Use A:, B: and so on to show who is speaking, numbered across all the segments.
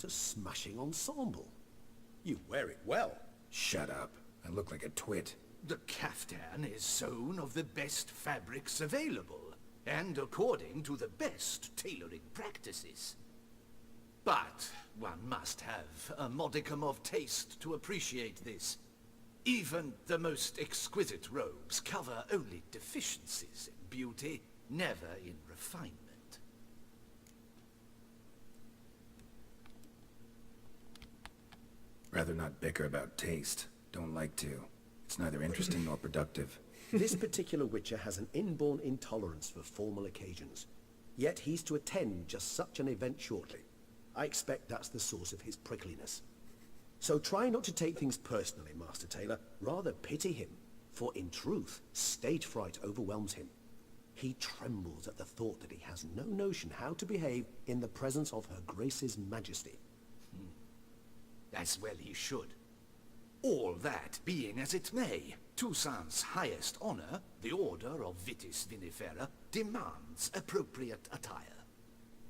A: what a smashing ensemble. You wear it well.
B: Shut up. I look like a twit.
C: The caftan is sewn of the best fabrics available, and according to the best tailoring practices. But one must have a modicum of taste to appreciate this. Even the most exquisite robes cover only deficiencies in beauty, never in refinement.
B: Rather not bicker about taste. Don't like to. It's neither interesting nor productive.
A: This particular Witcher has an inborn intolerance for formal occasions. Yet he's to attend just such an event shortly. I expect that's the source of his prickliness. So try not to take things personally, Master Tailor. Rather pity him. For in truth, stage fright overwhelms him. He trembles at the thought that he has no notion how to behave in the presence of Her Grace's Majesty.
C: As well he should. All that being as it may, Toussaint's highest honor, the Order of Vitis Vinifera, demands appropriate attire.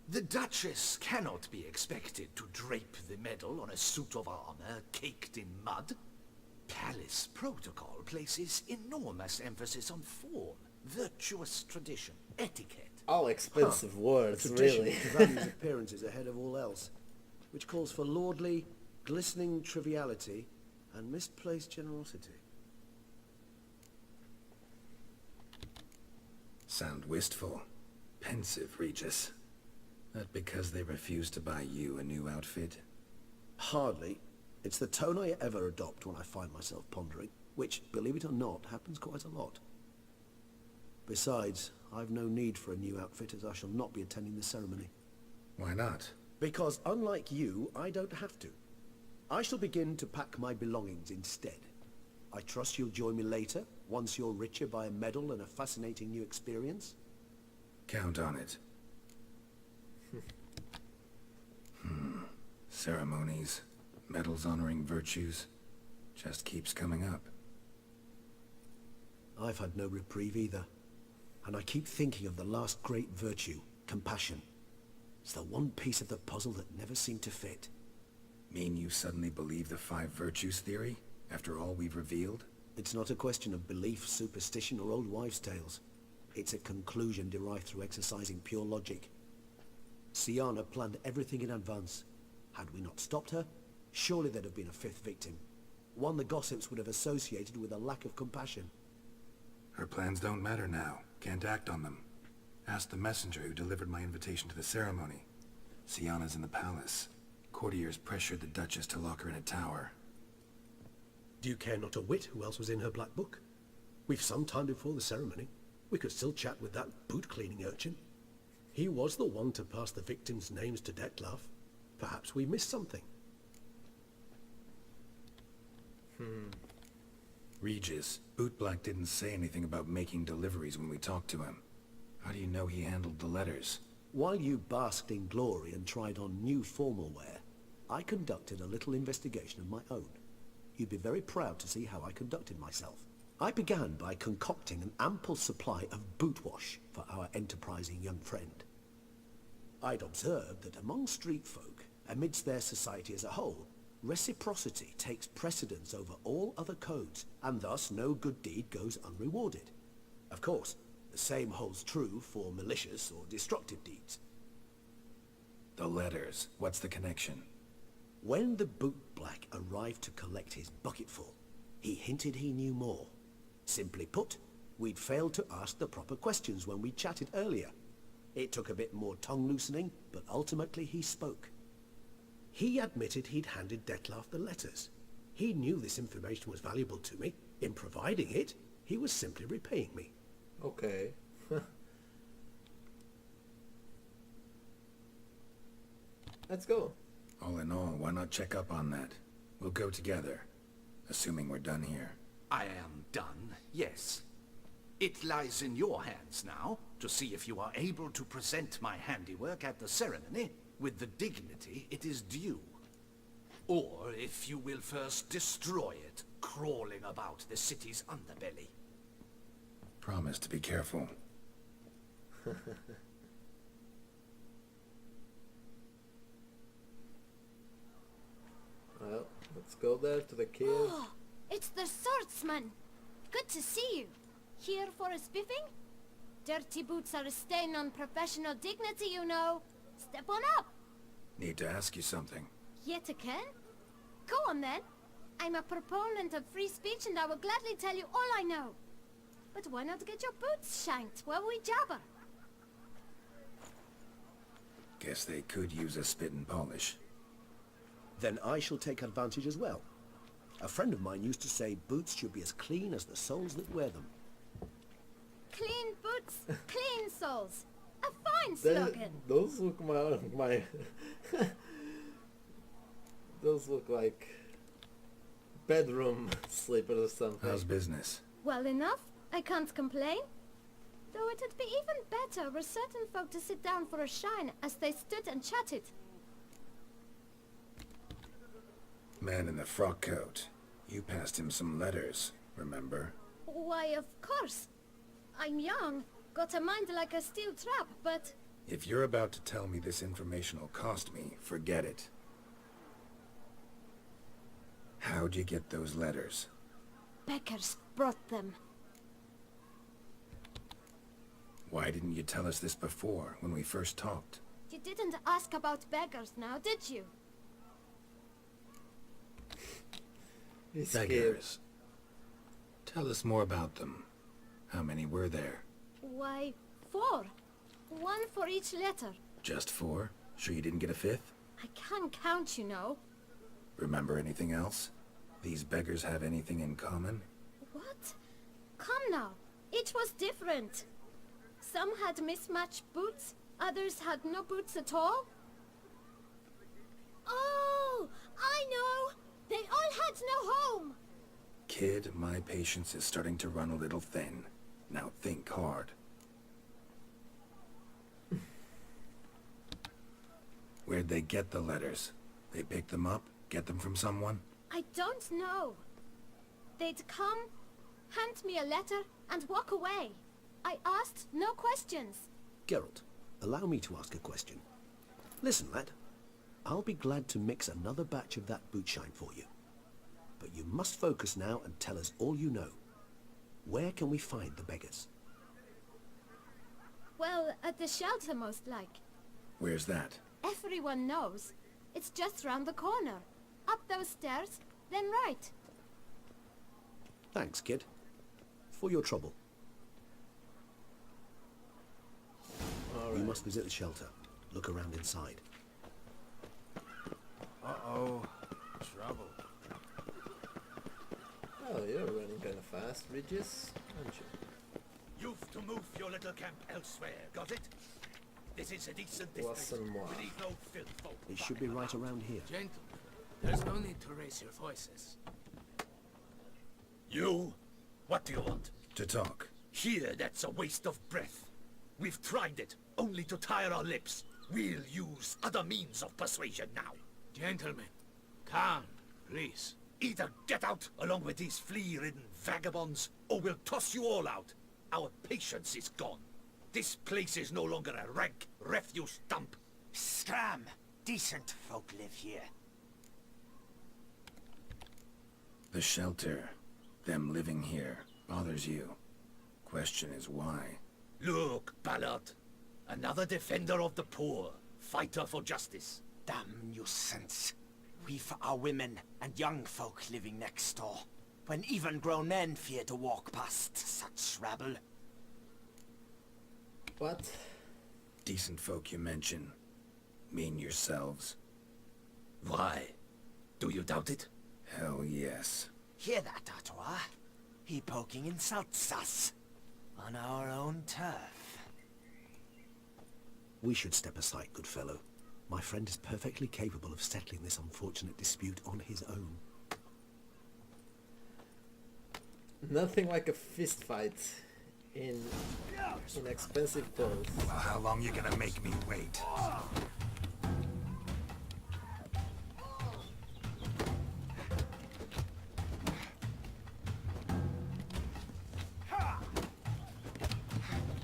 C: The Duchess cannot be expected to drape the medal on a suit of armor caked in mud. Palace protocol places enormous emphasis on form, virtuous tradition, etiquette.
D: All expensive words,
A: Tradition
D: really.
A: values appearances ahead of all else, which calls for lordly, glistening triviality and misplaced generosity.
B: Sound wistful. Pensive, Regis. That because they refused to buy you a new outfit?
A: Hardly. It's the tone I ever adopt when I find myself pondering, which, believe it or not, happens quite a lot. Besides, I've no need for a new outfit as I shall not be attending the ceremony.
B: Why not?
A: Because unlike you, I don't have to. I shall begin to pack my belongings instead. I trust you'll join me later, once you're richer by a medal and a fascinating new experience?
B: Count on it. Ceremonies, medals honoring virtues, just keeps coming up.
A: I've had no reprieve either. And I keep thinking of the last great virtue, compassion. It's the one piece of the puzzle that never seemed to fit.
B: Mean you suddenly believe the 5 virtues theory, after all we've revealed?
A: It's not a question of belief, superstition, or old wives' tales. It's a conclusion derived through exercising pure logic. Siana planned everything in advance. Had we not stopped her, surely there'd have been a 5th victim. One the gossips would have associated with a lack of compassion.
B: Her plans don't matter now. Can't act on them. Ask the messenger who delivered my invitation to the ceremony. Siana's in the palace. Courtiers pressured the Duchess to lock her in a tower.
A: Do you care not a whit who else was in her black book? We've some time before the ceremony. We could still chat with that boot-cleaning urchin. He was the one to pass the victims' names to Dettlaff. Perhaps we missed something.
B: Regis, Bootblack didn't say anything about making deliveries when we talked to him. How do you know he handled the letters?
A: While you basked in glory and tried on new formal wear, I conducted a little investigation of my own. You'd be very proud to see how I conducted myself. I began by concocting an ample supply of boot wash for our enterprising young friend. I'd observed that among street folk, amidst their society as a whole, reciprocity takes precedence over all other codes, and thus no good deed goes unrewarded. Of course, the same holds true for malicious or destructive deeds.
B: The letters. What's the connection?
A: When the bootblack arrived to collect his bucketful, he hinted he knew more. Simply put, we'd failed to ask the proper questions when we chatted earlier. It took a bit more tongue-loosening, but ultimately he spoke. He admitted he'd handed Dettlaff the letters. He knew this information was valuable to me. In providing it, he was simply repaying me.
D: Okay. Let's go.
B: All in all, why not check up on that? We'll go together, assuming we're done here.
C: I am done, yes. It lies in your hands now to see if you are able to present my handiwork at the ceremony with the dignity it is due. Or if you will first destroy it, crawling about the city's underbelly.
B: Promise to be careful.
D: Let's go there to the kid.
E: Oh, it's the swordsman. Good to see you. Here for a spiffing? Dirty boots are a stain on professional dignity, you know. Step on up.
B: Need to ask you something.
E: Yet again? Go on then. I'm a proponent of free speech and I will gladly tell you all I know. But why not get your boots shanked while we jabber?
B: Guess they could use a spit and polish.
A: Then I shall take advantage as well. A friend of mine used to say boots should be as clean as the soles that wear them.
E: Clean boots, clean soles. A fine slogan.
D: Those look my those look like bedroom slippers or something.
B: How's business?
E: Well enough. I can't complain. Though it'd be even better were certain folk to sit down for a shine as they stood and chatted.
B: Man in the frock coat. You passed him some letters, remember?
E: Why, of course. I'm young, got a mind like a steel trap, but...
B: If you're about to tell me this information will cost me, forget it. How'd you get those letters?
E: Beggars brought them.
B: Why didn't you tell us this before, when we first talked?
E: You didn't ask about beggars now, did you?
D: He's scared.
B: Beggars. Tell us more about them. How many were there?
E: Why, 4. 1 for each letter.
B: Just 4? Sure you didn't get a 5th?
E: I can't count, you know.
B: Remember anything else? These beggars have anything in common?
E: What? Come now. Each was different. Some had mismatched boots, others had no boots at all. Oh, I know! They all had no home!
B: Kid, my patience is starting to run a little thin. Now think hard. Where'd they get the letters? They picked them up? Get them from someone?
E: I don't know. They'd come, hand me a letter, and walk away. I asked no questions.
A: Geralt, allow me to ask a question. Listen, lad. I'll be glad to mix another batch of that boot shine for you. But you must focus now and tell us all you know. Where can we find the beggars?
E: Well, at the shelter most like.
B: Where's that?
E: Everyone knows. It's just round the corner. Up those stairs, then right.
A: Thanks, kid. For your trouble.
D: All
A: We
D: right.
A: must visit the shelter. Look around inside.
F: Uh-oh. Trouble.
D: Oh, you're running kind of fast, Regis, aren't you?
C: You've to move your little camp elsewhere, got it? This is a decent district.
D: Laissez-moi.
C: We need no filth folk.
A: It should be right around here.
F: Gentlemen, there's no need to raise your voices.
C: You? What do you want?
B: To talk.
C: Here, that's a waste of breath. We've tried it, only to tire our lips. We'll use other means of persuasion now.
F: Gentlemen, calm, please.
C: Either get out along with these flea-ridden vagabonds, or we'll toss you all out. Our patience is gone. This place is no longer a rank refuse dump.
G: Scram! Decent folk live here.
B: The shelter, them living here, bothers you. Question is why?
C: Look, Ballard. Another defender of the poor. Fighter for justice.
G: Damn nuisance. We've our women and young folk living next door, when even grown men fear to walk past such rabble.
D: What?
B: Decent folk you mention. Mean yourselves?
C: Why? Do you doubt it?
B: Hell yes.
G: Hear that, Artois? He poking insults us. On our own turf.
A: We should step aside, good fellow. My friend is perfectly capable of settling this unfortunate dispute on his own.
D: Nothing like a fist fight in expensive clothes.
B: Well, how long you gonna make me wait?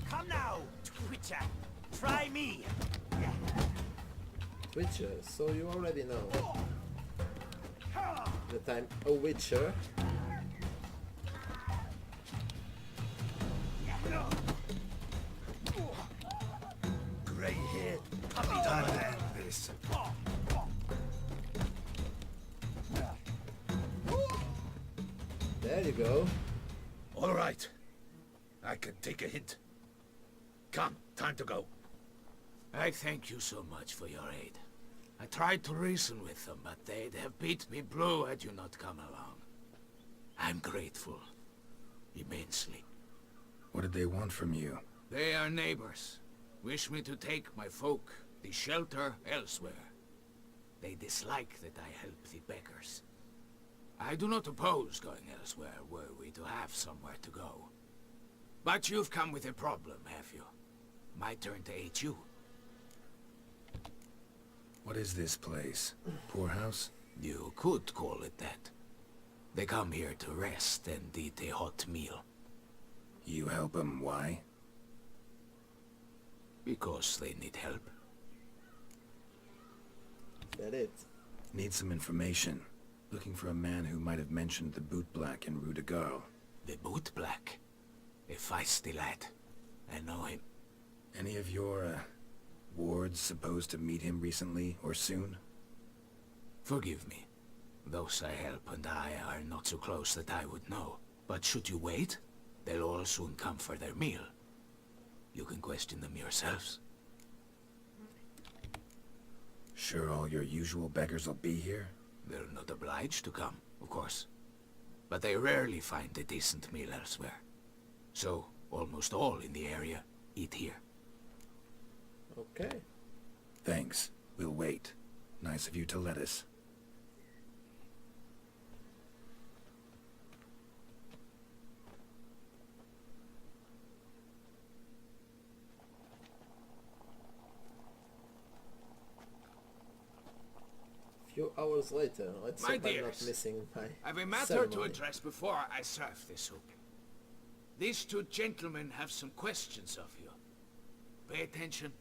G: Come now, Twitcher. Try me.
D: Witcher, so you already know. that I'm a witcher.
C: Grey-haired
B: Time to end this.
D: There you go.
C: All right. I can take a hint. Come, time to go.
F: I thank you so much for your aid. I tried to reason with them, but they'd have beat me blue had you not come along. I'm grateful. Immensely.
B: What did they want from you?
F: They are neighbors. Wish me to take my folk, the shelter, elsewhere. They dislike that I help the beggars. I do not oppose going elsewhere were we to have somewhere to go. But you've come with a problem, have you? My turn to aid you.
B: What is this place? Poorhouse?
F: You could call it that. They come here to rest and eat a hot meal.
B: You help them, why?
F: Because they need help.
D: Is that it?
B: Need some information. Looking for a man who might have mentioned the boot black in Rue de Garl.
F: The boot black. A feisty lad. I know him.
B: Any of your, wards supposed to meet him recently or soon?
F: Forgive me. Those I help and I are not so close that I would know. But should you wait, they'll all soon come for their meal. You can question them yourselves.
B: Sure all your usual beggars will be here?
F: They're not obliged to come, of course. But they rarely find a decent meal elsewhere. So, almost all in the area eat here.
D: Okay.
B: Thanks. We'll wait. Nice of you to let us.
D: Few hours later, let's
F: My
D: hope I'm not
F: dears,
D: missing my
F: I've a matter
D: ceremony.
F: to address before I serve the soup. These two gentlemen have some questions of you. Pay attention.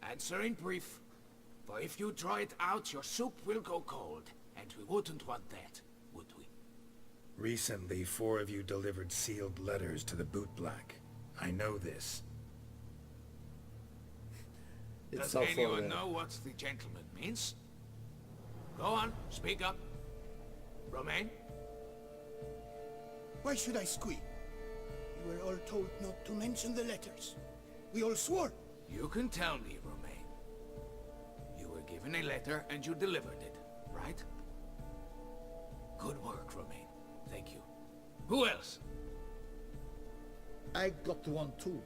F: Answer in brief. For if you draw it out, your soup will go cold. And we wouldn't want that, would we?
B: Recently, 4 of you delivered sealed letters to the boot black. I know this.
D: It's
F: Does
D: all for
F: anyone
D: the-
F: know what the gentleman means? Go on, speak up. Romain?
H: Why should I squeak? We were all told not to mention the letters. We all swore.
F: You can tell me, Romain. You were given a letter and you delivered it, right? Good work, Romain. Thank you. Who else?
I: I got one too.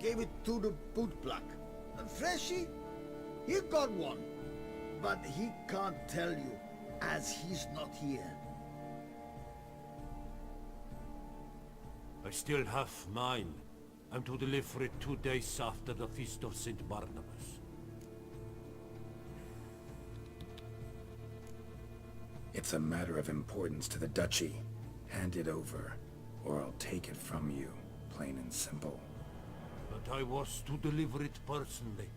I: Gave it to the boot black. And Freshy, he got one. But he can't tell you, as he's not here.
J: I still have mine. I'm to deliver it 2 days after the Feast of St. Barnabas.
B: It's a matter of importance to the Duchy. Hand it over, or I'll take it from you, plain and simple.
J: But I was to deliver it personally.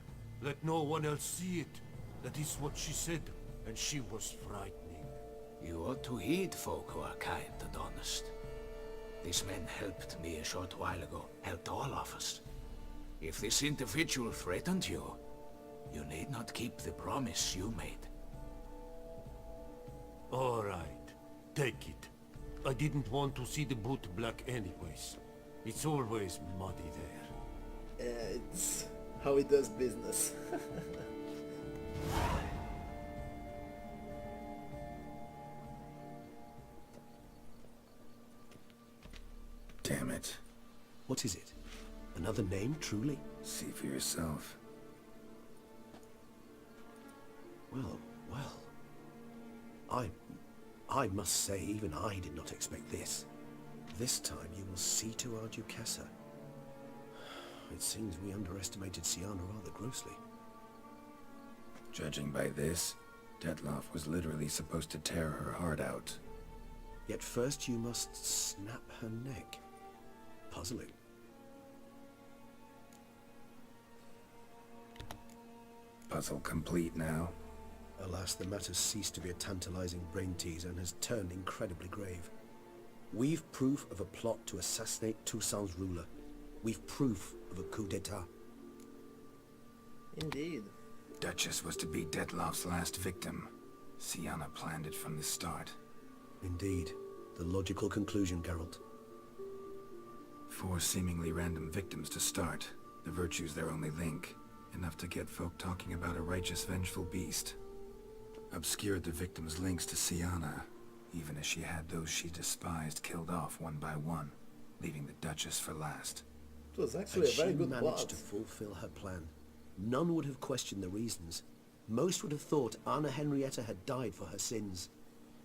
J: Let no one else see it. That is what she said, and she was frightening.
F: You ought to heed folk who are kind and honest. These men helped me a short while ago, helped all of us. If this individual threatened you, you need not keep the promise you made.
J: All right, take it. I didn't want to see the boot black anyways. It's always muddy there.
D: It's how he does business.
B: Damn it.
A: What is it? Another name, truly?
B: See for yourself.
A: Well, well. I must say, even I did not expect this. This time you will see to our Duchessa. It seems we underestimated Siana rather grossly.
B: Judging by this, Detloff was literally supposed to tear her heart out.
A: Yet first you must snap her neck. Puzzling.
B: Puzzle complete now.
A: Alas, the matter's ceased to be a tantalizing brain teaser and has turned incredibly grave. We've proof of a plot to assassinate Toussaint's ruler. We've proof of a coup d'etat.
D: Indeed.
B: Duchess was to be Detloff's last victim. Sienna planned it from the start.
A: Indeed. The logical conclusion, Geralt.
B: 4 seemingly random victims to start. The virtue's their only link. Enough to get folk talking about a righteous, vengeful beast. Obscured the victims' links to Sienna, even as she had those she despised killed off one by one, leaving the Duchess for last.
D: It was actually a very good
A: she managed
D: plot.
A: to fulfill her plan. None would have questioned the reasons. Most would have thought Anna Henrietta had died for her sins.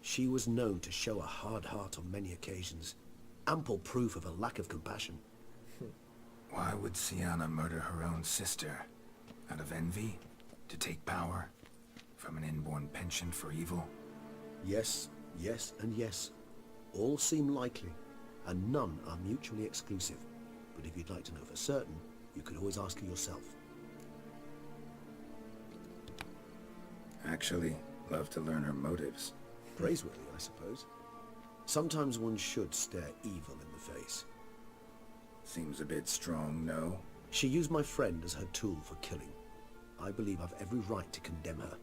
A: She was known to show a hard heart on many occasions. Ample proof of a lack of compassion.
B: Why would Sienna murder her own sister? Out of envy? To take power? From an inborn penchant for evil?
A: Yes, yes, and yes. All seem likely, and none are mutually exclusive. But if you'd like to know for certain, you could always ask her yourself.
B: Actually, love to learn her motives.
A: Praiseworthy, I suppose. Sometimes one should stare evil in the face.
B: Seems a bit strong, no?
A: She used my friend as her tool for killing. I believe I've every right to condemn her.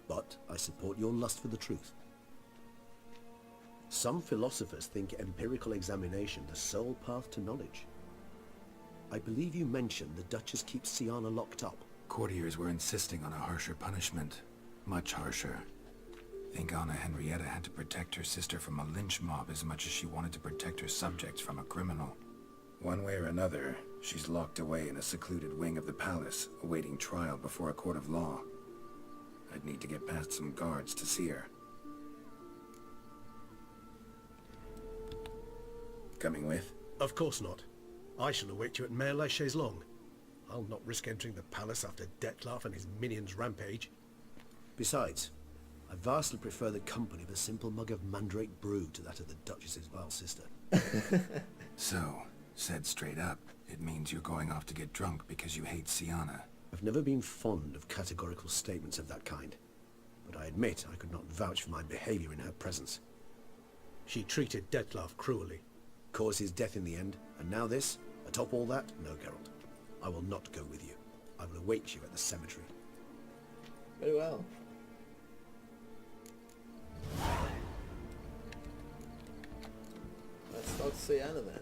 A: But I support your lust for the truth. Some philosophers think empirical examination the sole path to knowledge. I believe you mentioned the Duchess keeps Sienna locked up.
B: Courtiers were insisting on a harsher punishment. Much harsher. Think Anna Henrietta had to protect her sister from a lynch mob as much as she wanted to protect her subjects from a criminal. One way or another, she's locked away in a secluded wing of the palace, awaiting trial before a court of law. I'd need to get past some guards to see her. Coming with?
A: Of course not. I shall await you at Mare la Chaise-Longue. I'll not risk entering the palace after Detloff and his minions rampage. Besides, I vastly prefer the company of a simple mug of mandrake brew to that of the Duchess's vile sister.
B: So, said straight up, it means you're going off to get drunk because you hate Sienna.
A: I've never been fond of categorical statements of that kind, but I admit I could not vouch for my behavior in her presence. She treated Detloff cruelly, caused his death in the end, and now this? Atop all that? No, Geralt. I will not go with you. I will await you at the cemetery.
D: Very well. Let's talk to Sienna then.